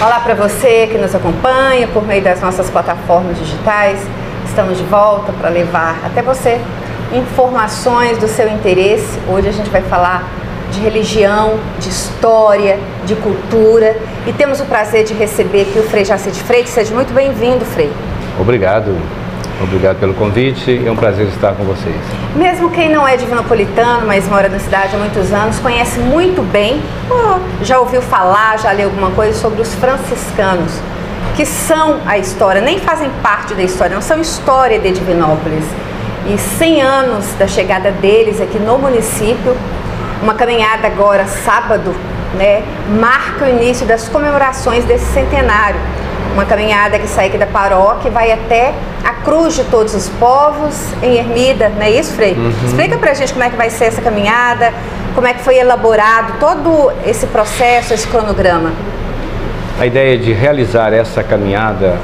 Olá para você que nos acompanha por meio das nossas plataformas digitais. Estamos de volta para levar até você informações do seu interesse. Hoje a gente vai falar de religião, de história, de cultura e temos o prazer de receber aqui o Frei Jaci de Freitas. Seja muito bem-vindo, Frei. Obrigado. Obrigado pelo convite, é um prazer estar com vocês. Mesmo quem não é divinopolitano, mas mora na cidade há muitos anos, conhece muito bem, já ouviu falar, já leu alguma coisa sobre os franciscanos, que são a história, nem fazem parte da história, não são história de Divinópolis. E 100 anos da chegada deles aqui no município, uma caminhada agora, sábado, né, marca o início das comemorações desse centenário. Uma caminhada que sai aqui da paróquia e vai até a Cruz de Todos os Povos, em Ermida, não é isso, Frei? Explica pra gente como é que vai ser essa caminhada, como é que foi elaborado todo esse processo, esse cronograma. A ideia de realizar essa caminhada,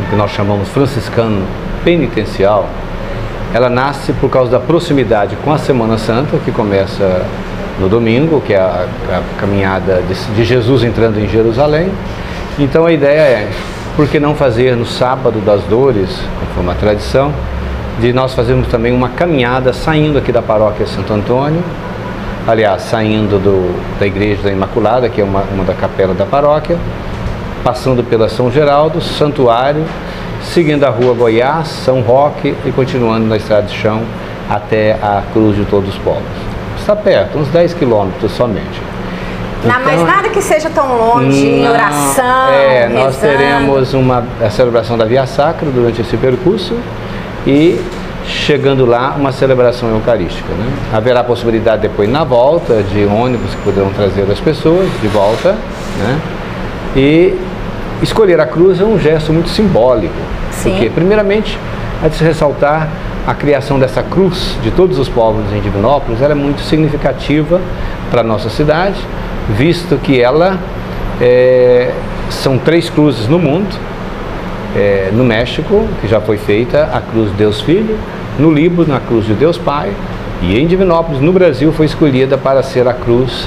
que nós chamamos franciscano penitencial, ela nasce por causa da proximidade com a Semana Santa, que começa no domingo, que é a caminhada de Jesus entrando em Jerusalém. Então a ideia é, por que não fazer no sábado das dores, como uma tradição, de nós fazermos também uma caminhada saindo aqui da paróquia Santo Antônio, aliás, saindo da Igreja da Imaculada, que é uma da capela da paróquia, passando pela São Geraldo, Santuário, seguindo a Rua Goiás, São Roque e continuando na Estrada de Chão até a Cruz de Todos os Povos. Está perto, uns 10 quilômetros somente. Não, então, mas nada que seja tão longe, em oração, nós teremos a celebração da Via Sacra durante esse percurso e, chegando lá, uma celebração eucarística, né? Haverá possibilidade depois, na volta, de ônibus que poderão trazer as pessoas de volta, né? E escolher a cruz é um gesto muito simbólico. Sim. Porque, primeiramente, há de se ressaltar a criação dessa cruz de todos os povos em Divinópolis. Ela é muito significativa para a nossa cidade, visto que ela são 3 cruzes no mundo. No México, que já foi feita a cruz de Deus Filho, no Líbano a cruz de Deus Pai, e em Divinópolis, no Brasil, foi escolhida para ser a cruz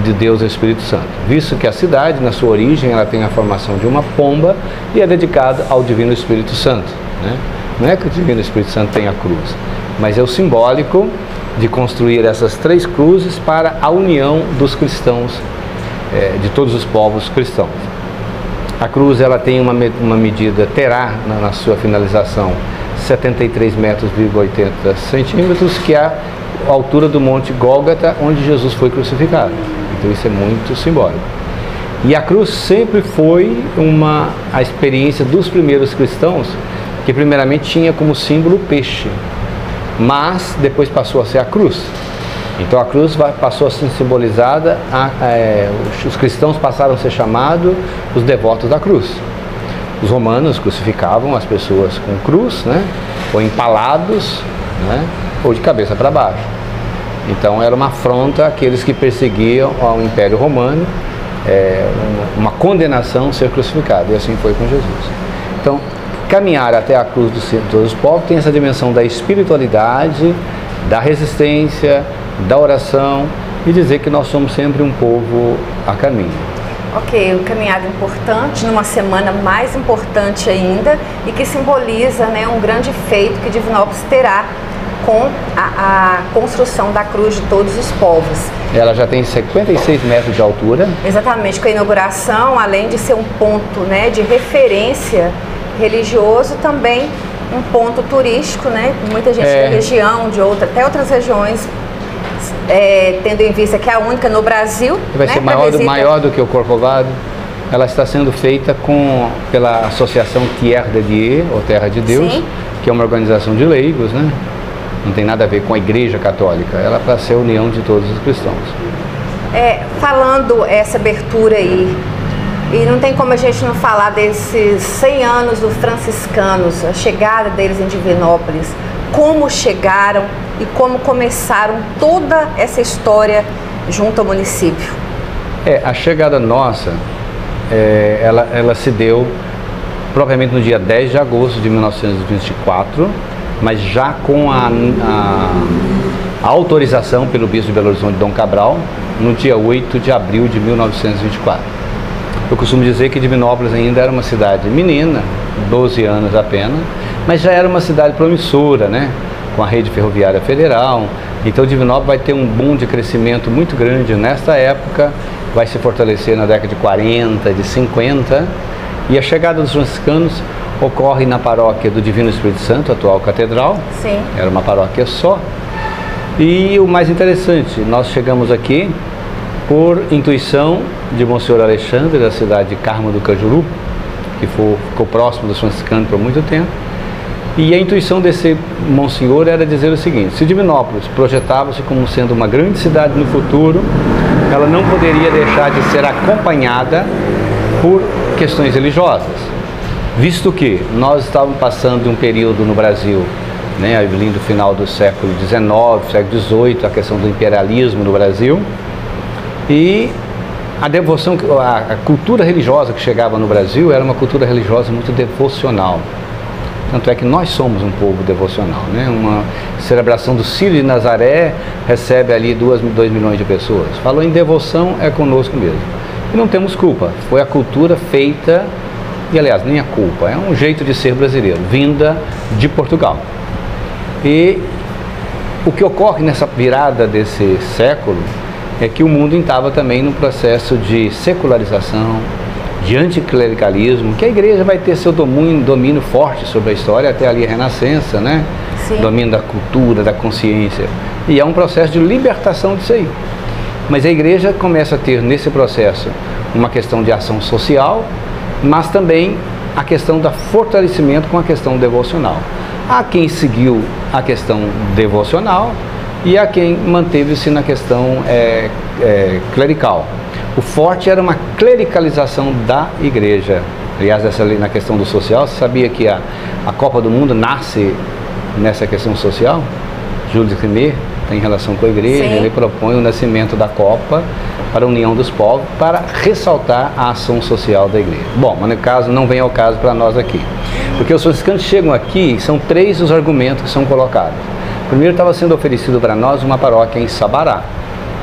de Deus Espírito Santo, visto que a cidade, na sua origem, ela tem a formação de uma pomba e é dedicada ao Divino Espírito Santo, né? Não é que o Divino Espírito Santo tem a cruz, mas é o simbólico de construir essas 3 cruzes para a união dos cristãos, de todos os povos cristãos. A cruz, ela tem uma medida, terá na sua finalização 73,80 metros, que é a altura do Monte Gólgota, onde Jesus foi crucificado. Então isso é muito simbólico. E a cruz sempre foi a experiência dos primeiros cristãos, que primeiramente tinha como símbolo o peixe, mas depois passou a ser a cruz. Então a cruz passou a ser simbolizada, os cristãos passaram a ser chamados os devotos da cruz. Os romanos crucificavam as pessoas com cruz, né? Ou empalados, né? Ou de cabeça para baixo. Então era uma afronta àqueles que perseguiam ao Império Romano, uma condenação ser crucificado, e assim foi com Jesus. Então, caminhar até a cruz de todos os povos tem essa dimensão da espiritualidade, da resistência, da oração e dizer que nós somos sempre um povo a caminho. Ok, uma caminhada importante, numa semana mais importante ainda e que simboliza, né, um grande feito que Divinópolis terá com a construção da Cruz de Todos os Povos. Ela já tem 56 metros de altura. Exatamente, com a inauguração, além de ser um ponto, né, de referência religioso, também um ponto turístico, né? Muita gente da região, até outras regiões, tendo em vista que é a única no Brasil. Vai ser maior do que o Corcovado. Ela está sendo feita pela Associação Terre de Dieu, ou Terra de Deus, sim, que é uma organização de leigos, né? Não tem nada a ver com a Igreja Católica. Ela é para ser a união de todos os cristãos. Falando essa abertura aí, e não tem como a gente não falar desses 100 anos dos franciscanos, a chegada deles em Divinópolis, como chegaram e como começaram toda essa história junto ao município. A chegada nossa, ela se deu propriamente no dia 10 de agosto de 1924, mas já com a autorização pelo bispo de Belo Horizonte, Dom Cabral, no dia 8 de abril de 1924. Eu costumo dizer que Divinópolis ainda era uma cidade menina, 12 anos apenas, mas já era uma cidade promissora, né? Com a rede ferroviária federal. Então Divinópolis vai ter um boom de crescimento muito grande nesta época, vai se fortalecer na década de 40, de 50, e a chegada dos franciscanos ocorre na paróquia do Divino Espírito Santo, atual catedral. Sim. Era uma paróquia só. E o mais interessante, nós chegamos aqui por intuição de Monsenhor Alexandre, da cidade de Carmo do Cajuru, que ficou próximo dos franciscanos por muito tempo. E a intuição desse Monsenhor era dizer o seguinte: se Divinópolis projetava-se como sendo uma grande cidade no futuro, ela não poderia deixar de ser acompanhada por questões religiosas, visto que nós estávamos passando de um período no Brasil, né, ali do final do século XIX, século XVIII, a questão do imperialismo no Brasil, e a devoção, a cultura religiosa que chegava no Brasil era uma cultura religiosa muito devocional. Tanto é que nós somos um povo devocional, né? Uma celebração do Círio de Nazaré recebe ali 2 milhões de pessoas. Falou em devoção, é conosco mesmo. E não temos culpa, foi a cultura feita, e aliás, nem a culpa, é um jeito de ser brasileiro, vinda de Portugal. E o que ocorre nessa virada desse século é que o mundo estava também num processo de secularização, de anticlericalismo, que a igreja vai ter seu domínio forte sobre a história até ali a Renascença, né? Sim. Domínio da cultura, da consciência. E é um processo de libertação disso aí. Mas a igreja começa a ter nesse processo uma questão de ação social, mas também a questão do fortalecimento com a questão devocional. Há quem seguiu a questão devocional e há quem manteve-se na questão clerical. O forte era uma clericalização da igreja. Aliás, essa ali na questão do social, você sabia que a Copa do Mundo nasce nessa questão social? Júlio de Rimet tem relação com a igreja. Sim. Ele propõe o nascimento da Copa para a união dos povos, para ressaltar a ação social da igreja. Bom, mas no caso, não vem ao caso para nós aqui. Porque os franciscanos chegam aqui, são 3 os argumentos que são colocados. Primeiro, estava sendo oferecido para nós uma paróquia em Sabará.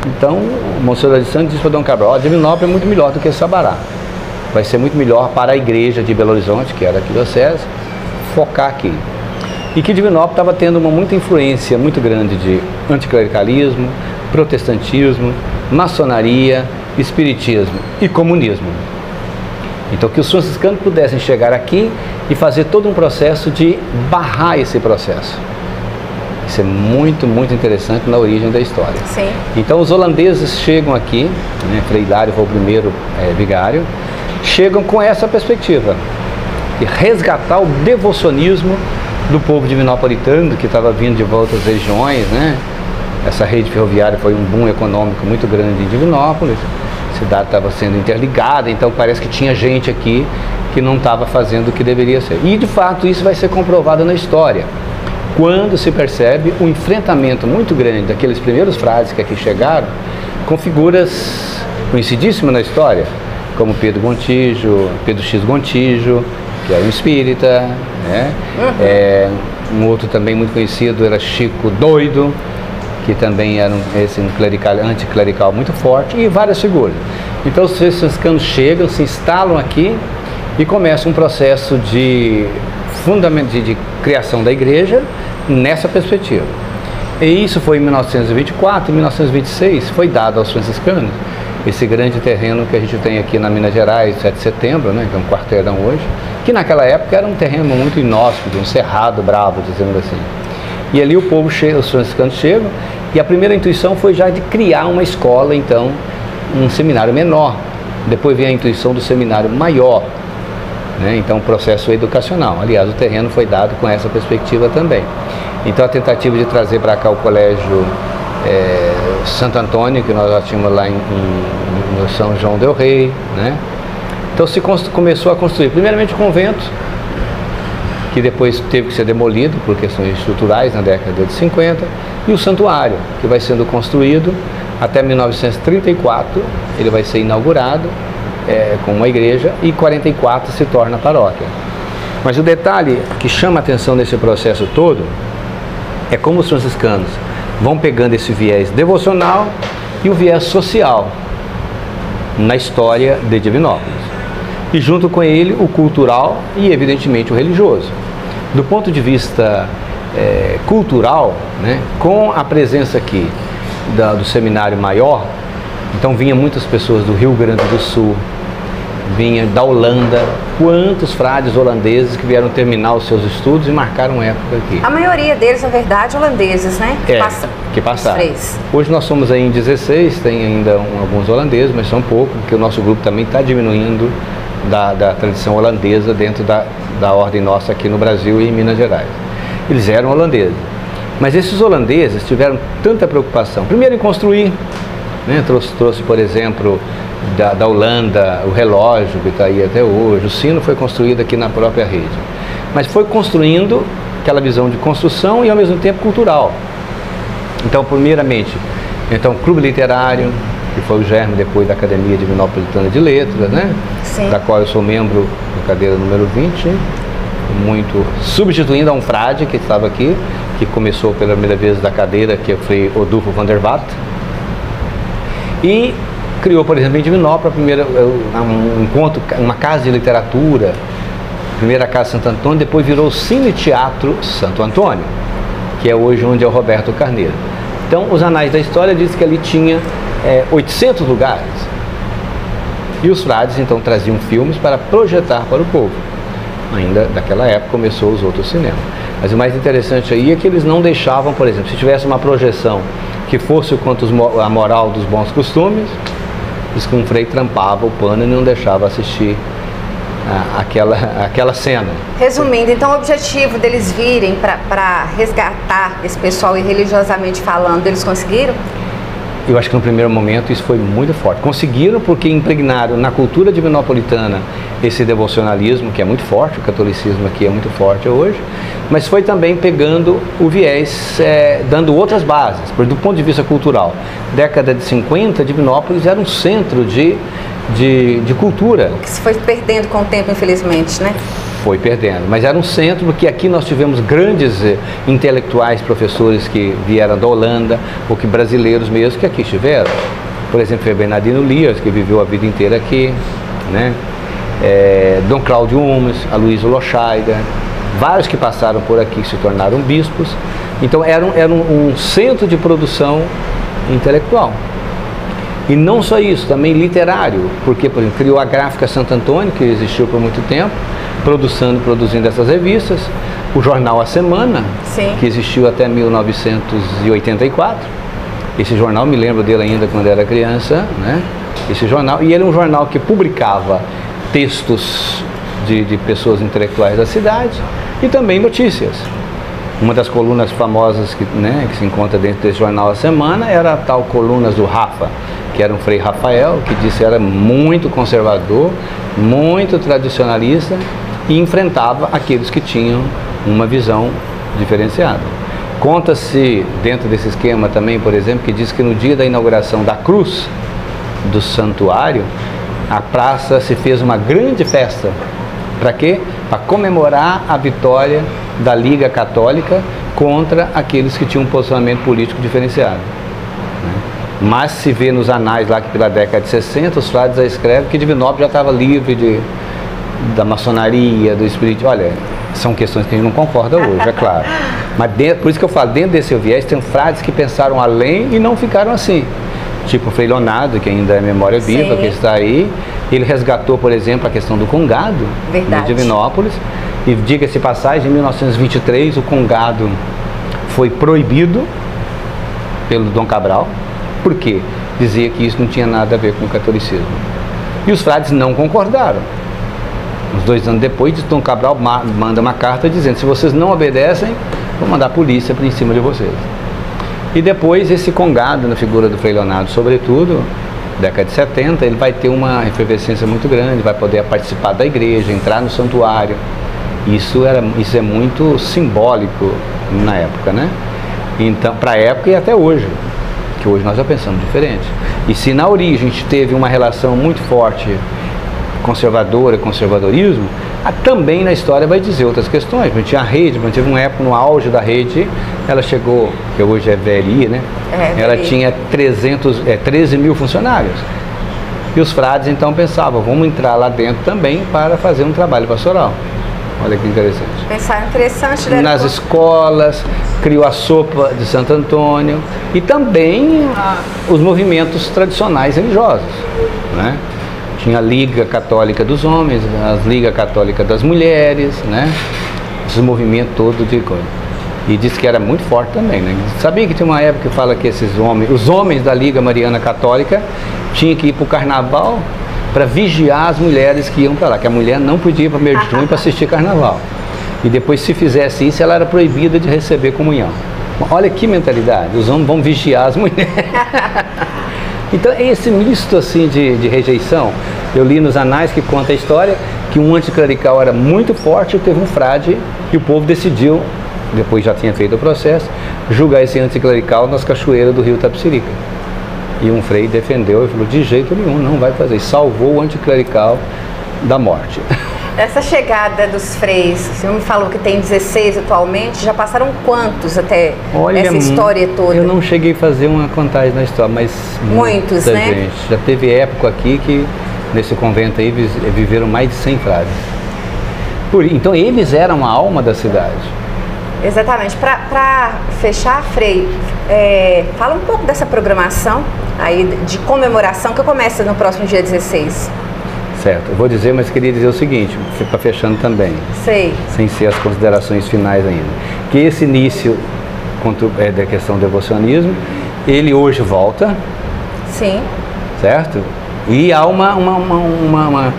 Então, o Monsenhor de Santos disse para Dom Cabral: Divinópolis é muito melhor do que Sabará. Vai ser muito melhor para a igreja de Belo Horizonte, que era a diocese, focar aqui. E que Divinópolis estava tendo muita influência muito grande de anticlericalismo, protestantismo, maçonaria, espiritismo e comunismo. Então, que os franciscanos pudessem chegar aqui e fazer todo um processo de barrar esse processo. Isso é muito, muito interessante na origem da história. Sim. Então os holandeses chegam aqui, né, Frei Hilário foi o primeiro vigário, chegam com essa perspectiva de resgatar o devocionismo do povo divinopolitano que estava vindo de volta às regiões, né? Essa rede ferroviária foi um boom econômico muito grande em Divinópolis, a cidade estava sendo interligada, então parece que tinha gente aqui que não estava fazendo o que deveria ser. E de fato isso vai ser comprovado na história, quando se percebe um enfrentamento muito grande daqueles primeiros frades que aqui chegaram, com figuras conhecidíssimas na história, como Pedro Gontijo, Pedro X Gontijo, que era um espírita, né? Um outro também muito conhecido era Chico Doido, que também era anticlerical muito forte, e várias figuras. Então os franciscanos chegam, se instalam aqui e começa um processo de criação da igreja nessa perspectiva. E isso foi em 1924, em 1926 foi dado aos franciscanos esse grande terreno que a gente tem aqui na Minas Gerais, 7 de setembro, né, que é um quarteirão hoje, que naquela época era um terreno muito inóspito, um cerrado bravo, dizendo assim. E ali o povo chega, os franciscanos chegam, e a primeira intuição foi já de criar uma escola, então, um seminário menor. Depois vem a intuição do seminário maior, né? Então, o processo educacional. Aliás, o terreno foi dado com essa perspectiva também. Então, a tentativa de trazer para cá o colégio Santo Antônio, que nós já tínhamos lá no São João del Rei, né? Então, se começou a construir, primeiramente, o convento, que depois teve que ser demolido por questões estruturais na década de 50, e o santuário, que vai sendo construído até 1934, ele vai ser inaugurado com uma igreja, e 44 se torna paróquia. Mas o detalhe que chama a atenção nesse processo todo é como os franciscanos vão pegando esse viés devocional e o viés social na história de Divinópolis. e junto com ele o cultural e evidentemente o religioso. Do ponto de vista cultural, né, com a presença aqui do Seminário Maior, então vinha muitas pessoas do Rio Grande do Sul, vinha da Holanda, quantos frades holandeses que vieram terminar os seus estudos e marcaram época aqui. A maioria deles, na verdade, holandeses, né? Que passaram. Hoje nós somos aí em 16, tem ainda alguns holandeses, mas são poucos, porque o nosso grupo também está diminuindo da tradição holandesa dentro da ordem nossa aqui no Brasil e em Minas Gerais. Eles eram holandeses, mas esses holandeses tiveram tanta preocupação, primeiro em construir, né? Trouxe, por exemplo, da Holanda, o relógio que está aí até hoje, o sino foi construído aqui na própria rede. Mas foi construindo aquela visão de construção e ao mesmo tempo cultural. Então, primeiramente, Clube Literário, que foi o germe depois da Academia Divinopolitana de Letras, né? Sim. Da qual eu sou membro da cadeira número 20, substituindo a um frade que estava aqui, que começou pela primeira vez da cadeira, que foi Odulfo van der Vaart. E criou, por exemplo, em Divinópolis, um encontro, uma casa de literatura, primeira casa Santo Antônio, depois virou o Cine Teatro Santo Antônio, que é hoje onde é o Roberto Carneiro. Então, os anais da história dizem que ali tinha 800 lugares. E os frades, então, traziam filmes para projetar para o povo. Ainda daquela época começou os outros cinemas. Mas o mais interessante aí é que eles não deixavam, por exemplo, se tivesse uma projeção que fosse quanto a moral dos bons costumes, diz que um frei trampava o pano e não deixava assistir aquela cena. Resumindo, então o objetivo deles virem para resgatar esse pessoal e religiosamente falando, eles conseguiram? Eu acho que no primeiro momento isso foi muito forte. Conseguiram porque impregnaram na cultura divinopolitana esse devocionalismo, que é muito forte, o catolicismo aqui é muito forte hoje, mas foi também pegando o viés, dando outras bases, porque do ponto de vista cultural, década de 50, Divinópolis era um centro de cultura. Que se foi perdendo com o tempo, infelizmente, né? Foi perdendo, mas era um centro, porque aqui nós tivemos grandes intelectuais, professores que vieram da Holanda, ou que brasileiros mesmo que aqui estiveram. Por exemplo, foi Bernardino Lias, que viveu a vida inteira aqui, né? Dom Cláudio Umes, Aloysio Lochaida, vários que passaram por aqui se tornaram bispos. Então era um centro de produção intelectual. E não só isso, também literário, porque, por exemplo, criou a Gráfica Santo Antônio, que existiu por muito tempo, produzindo essas revistas, o jornal A Semana, sim, que existiu até 1984. Esse jornal, me lembro dele ainda quando era criança, né? Esse jornal, e ele é um jornal que publicava textos de pessoas intelectuais da cidade e também notícias. Uma das colunas famosas que se encontra dentro desse jornal A Semana era a tal Colunas do Rafa, que era um frei Rafael, que disse que era muito conservador, muito tradicionalista e enfrentava aqueles que tinham uma visão diferenciada. Conta-se dentro desse esquema também, por exemplo, que diz que no dia da inauguração da cruz do santuário, a praça se fez uma grande festa. Para quê? Para comemorar a vitória da Liga Católica contra aqueles que tinham um posicionamento político diferenciado. Mas se vê nos anais lá que pela década de 60, os frades já escrevem que Divinópolis já estava livre da maçonaria, do espírito. Olha, são questões que a gente não concorda hoje, é claro. Mas por isso que eu falo, dentro desse viés, tem frades que pensaram além e não ficaram assim. Tipo o Frei Leonardo, que ainda é memória viva, sim, que está aí. Ele resgatou, por exemplo, a questão do congado de Divinópolis. E diga-se passagem, em 1923 o congado foi proibido pelo Dom Cabral. Por quê? Dizia que isso não tinha nada a ver com o catolicismo. E os frades não concordaram. Uns 2 anos depois, Dom Cabral manda uma carta dizendo: se vocês não obedecem, vou mandar a polícia para em cima de vocês. E depois esse congado, na figura do Frei Leonardo, sobretudo, década de 70, ele vai ter uma efervescência muito grande, vai poder participar da igreja, entrar no santuário. Isso é muito simbólico na época, né? Então, para a época e até hoje, que hoje nós já pensamos diferente. E se na origem a gente teve uma relação muito forte conservadora, conservadorismo, também na história vai dizer outras questões. A gente tinha a rede, a gente teve uma época no auge da rede, ela chegou, que hoje é VRI, né? Ela tinha 13 mil funcionários. E os frades então pensavam, vamos entrar lá dentro também para fazer um trabalho pastoral. Olha que interessante. Pensaram interessante, né? Nas escolas, criou a sopa de Santo Antônio e também os movimentos tradicionais religiosos, né? Tinha a Liga Católica dos Homens, a Liga Católica das Mulheres, né? Esse movimento todo de coisa. E disse que era muito forte também, né? Sabia que tinha uma época que fala que esses homens, os homens da Liga Mariana Católica, tinham que ir para o carnaval para vigiar as mulheres que iam para lá, que a mulher não podia ir para 1º de junho para assistir carnaval. E depois, se fizesse isso, ela era proibida de receber comunhão. Olha que mentalidade, os homens vão vigiar as mulheres. Então, esse misto assim de rejeição, eu li nos anais que conta a história que um anticlerical era muito forte, teve um frade e o povo decidiu, depois já tinha feito o processo, julgar esse anticlerical nas cachoeiras do rio Tapicirica. E um frei defendeu e falou, de jeito nenhum, não vai fazer. Salvou o anticlerical da morte. Essa chegada dos freis, o senhor me falou que tem 16 atualmente, já passaram quantos até essa história toda? Eu não cheguei a fazer uma contagem na história, mas muitos, né? Gente. Já teve época aqui que nesse convento aí viveram mais de 100 frades. Então eles eram a alma da cidade. Exatamente. Para fechar, Frei, fala um pouco dessa programação aí de comemoração que começa no próximo dia 16. Certo, eu vou dizer, mas queria dizer o seguinte, para fechando também, sei, sem ser as considerações finais ainda, que esse início da questão do devocionismo, ele hoje volta, sim, certo? E há uma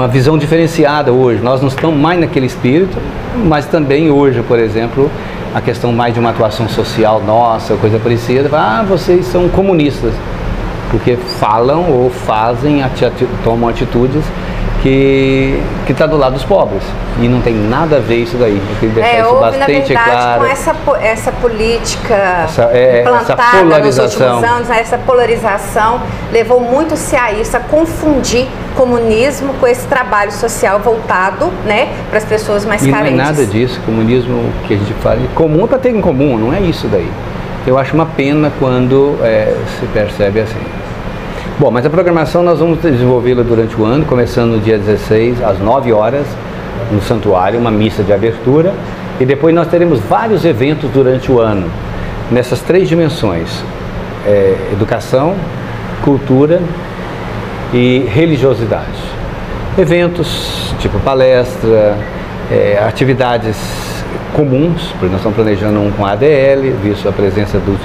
visão diferenciada hoje, nós não estamos mais naquele espírito, mas também hoje, por exemplo, a questão mais de uma atuação social nossa, coisa parecida, vocês são comunistas, porque falam ou fazem, tomam atitudes que está do lado dos pobres. E não tem nada a ver isso daí. Eu queria deixar isso bastante claro. Com essa política implantada essa polarização. Nos últimos anos, essa polarização levou muito-se a isso, a confundir comunismo com esse trabalho social voltado, né, para as pessoas mais carentes. E não é nada disso. Comunismo que a gente fala, comum é para ter em comum, não é isso daí. Eu acho uma pena quando se percebe assim. Bom, mas a programação nós vamos desenvolvê-la durante o ano, começando no dia 16, às 9 horas, no santuário, uma missa de abertura. E depois nós teremos vários eventos durante o ano, nessas 3 dimensões. Educação, cultura e religiosidade. Eventos tipo palestra, atividades comuns, porque nós estamos planejando um com a ADL, visto a presença dos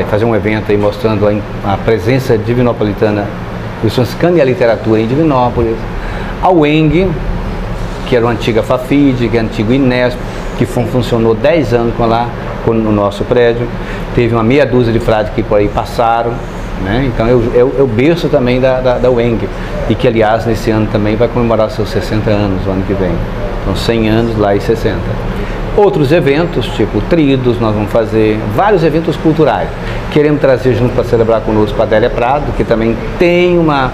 fazer um evento aí mostrando a presença divinopolitana dos franciscanos e a literatura em Divinópolis, a UENG, que era uma antiga FAFID, que é antigo INESP, que funcionou 10 anos no nosso prédio, teve uma meia dúzia de frades que por aí passaram, né? Então eu berço também da UENG, e que aliás nesse ano também vai comemorar seus 60 anos, o ano que vem. Então 100 anos lá e 60. Outros eventos, tipo tridos, nós vamos fazer vários eventos culturais. Queremos trazer junto para celebrar conosco a Adélia Prado, que também tem uma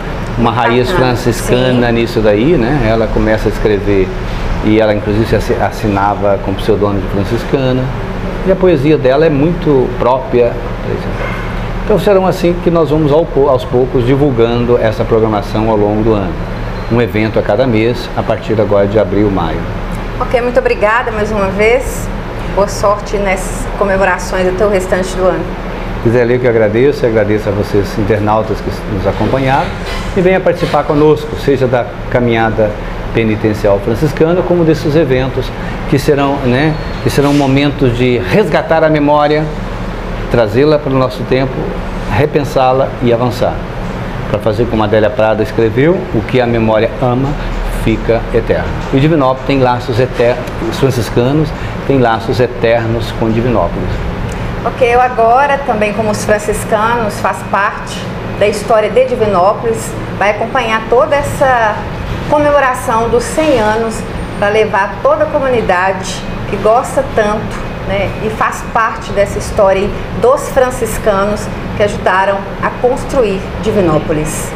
raiz franciscana nisso daí, né? Ela começa a escrever e ela inclusive se assinava com pseudônimo de franciscana. E a poesia dela é muito própria. Então serão assim que nós vamos aos poucos divulgando essa programação ao longo do ano. Um evento a cada mês, a partir agora de abril, maio. Ok, muito obrigada mais uma vez. Boa sorte nessas comemorações até o restante do ano. Gisele, eu que agradeço a vocês internautas que nos acompanharam e venha participar conosco, seja da caminhada penitencial franciscana, como desses eventos que serão momentos de resgatar a memória, trazê-la para o nosso tempo, repensá-la e avançar. Para fazer como a Adélia Prado escreveu, o que a memória ama fica eterno. E Divinópolis tem laços eternos, os franciscanos têm laços eternos com Divinópolis. Ok, eu agora também como os franciscanos faço parte da história de Divinópolis, vai acompanhar toda essa comemoração dos 100 anos para levar toda a comunidade que gosta tanto, né, e faz parte dessa história dos franciscanos que ajudaram a construir Divinópolis.